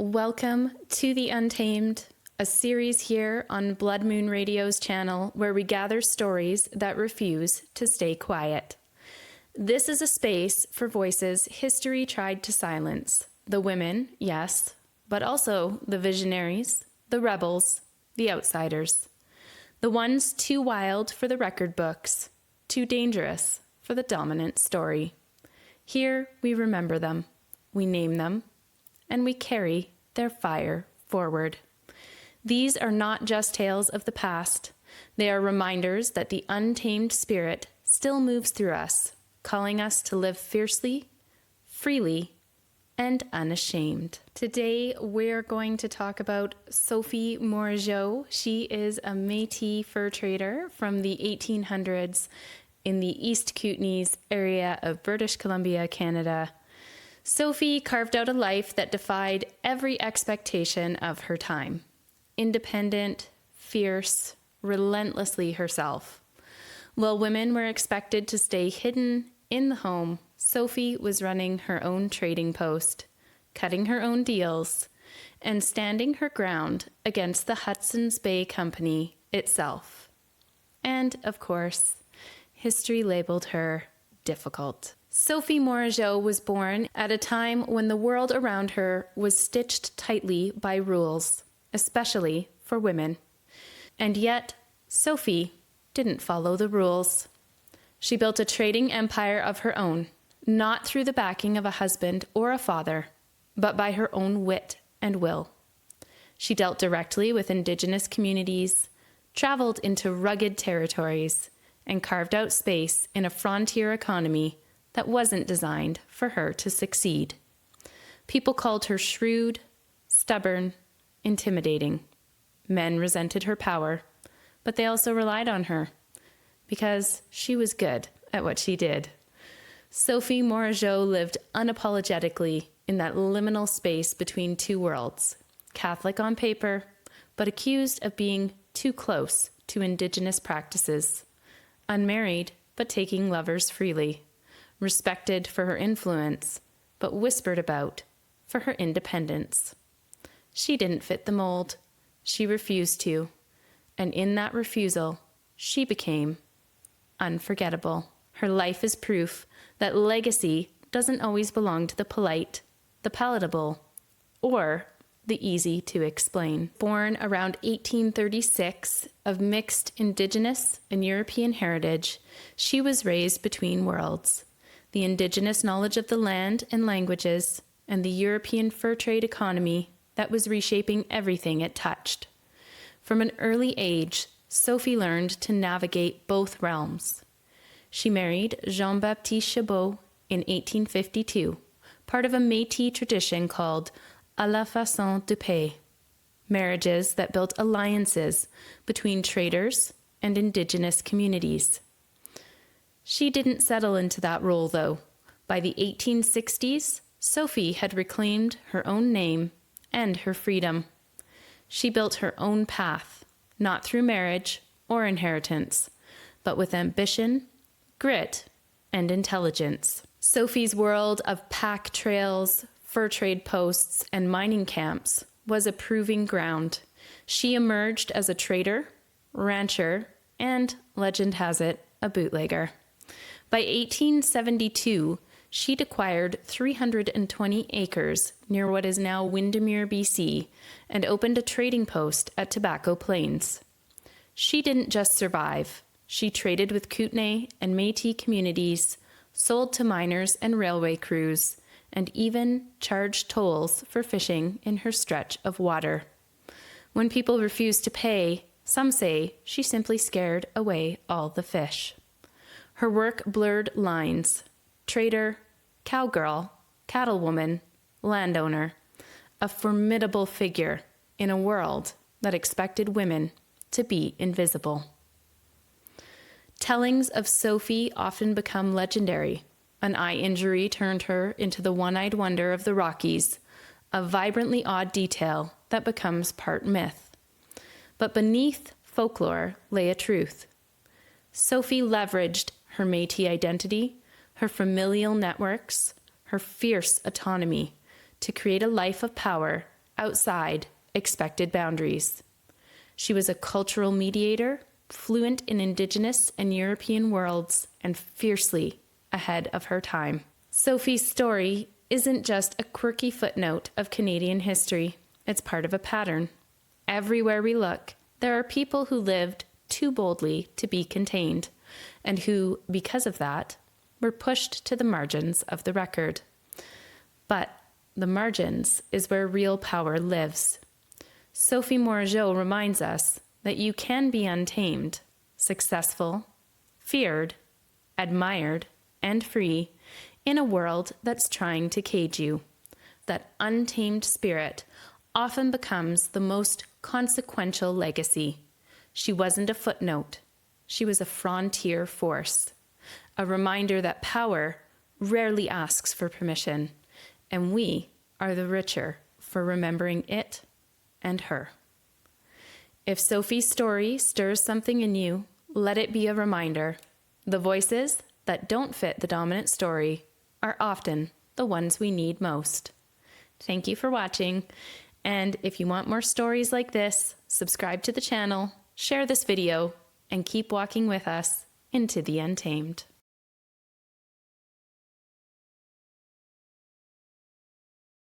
Welcome to the Untamed, a series here on Blood Moon Radio's channel where we gather stories that refuse to stay quiet. This is a space for voices history tried to silence. The women, yes, but also the visionaries, the rebels, the outsiders. The ones too wild for the record books, too dangerous for the dominant story. Here we remember them, we name them, and we carry their fire forward. These are not just tales of the past. They are reminders that the untamed spirit still moves through us, calling us to live fiercely, freely, and unashamed. Today, we're going to talk about Sophie Morigeau. She is a Métis fur trader from the 1800s in the East Kootenays area of British Columbia, Canada. Sophie carved out a life that defied every expectation of her time. Independent, fierce, relentlessly herself. While women were expected to stay hidden in the home, Sophie was running her own trading post, cutting her own deals, and standing her ground against the Hudson's Bay Company itself. And, of course, history labeled her difficult. Sophie Morigeau was born at a time when the world around her was stitched tightly by rules, especially for women. And yet, Sophie didn't follow the rules. She built a trading empire of her own, not through the backing of a husband or a father, but by her own wit and will. She dealt directly with Indigenous communities, traveled into rugged territories, and carved out space in a frontier economy that wasn't designed for her to succeed. People called her shrewd, stubborn, intimidating. Men resented her power, but they also relied on her because she was good at what she did. Sophie Morigeau lived unapologetically in that liminal space between two worlds, Catholic on paper, but accused of being too close to Indigenous practices, unmarried, but taking lovers freely, respected for her influence, but whispered about for her independence. She didn't fit the mold. She refused to. And in that refusal, she became unforgettable. Her life is proof that legacy doesn't always belong to the polite, the palatable, or the easy to explain. Born around 1836 of mixed Indigenous and European heritage, she was raised between worlds. The Indigenous knowledge of the land and languages, and the European fur trade economy that was reshaping everything it touched. From an early age, Sophie learned to navigate both realms. She married Jean-Baptiste Chabot in 1852, part of a Métis tradition called à la façon de paix, marriages that built alliances between traders and Indigenous communities. She didn't settle into that role, though. By the 1860s, Sophie had reclaimed her own name and her freedom. She built her own path, not through marriage or inheritance, but with ambition, grit, and intelligence. Sophie's world of pack trails, fur trade posts, and mining camps was a proving ground. She emerged as a trader, rancher, and, legend has it, a bootlegger. By 1872, she'd acquired 320 acres near what is now Windermere, BC, and opened a trading post at Tobacco Plains. She didn't just survive. She traded with Kootenay and Métis communities, sold to miners and railway crews, and even charged tolls for fishing in her stretch of water. When people refused to pay, some say she simply scared away all the fish. Her work blurred lines: trader, cowgirl, cattlewoman, landowner, a formidable figure in a world that expected women to be invisible. Tellings of Sophie often become legendary. An eye injury turned her into the one-eyed wonder of the Rockies, a vibrantly odd detail that becomes part myth. But beneath folklore lay a truth. Sophie leveraged her Métis identity, her familial networks, her fierce autonomy to create a life of power outside expected boundaries. She was a cultural mediator, fluent in Indigenous and European worlds, and fiercely ahead of her time. Sophie's story isn't just a quirky footnote of Canadian history. It's part of a pattern. Everywhere we look, there are people who lived too boldly to be contained, and who, because of that, were pushed to the margins of the record. But the margins is where real power lives. Sophie Morigeau reminds us that you can be untamed, successful, feared, admired, and free in a world that's trying to cage you. That untamed spirit often becomes the most consequential legacy. She wasn't a footnote. She was a frontier force, a reminder that power rarely asks for permission, and we are the richer for remembering it and her. If Sophie's story stirs something in you, let it be a reminder. The voices that don't fit the dominant story are often the ones we need most. Thank you for watching, and if you want more stories like this, subscribe to the channel, share this video, and keep walking with us into the Untamed.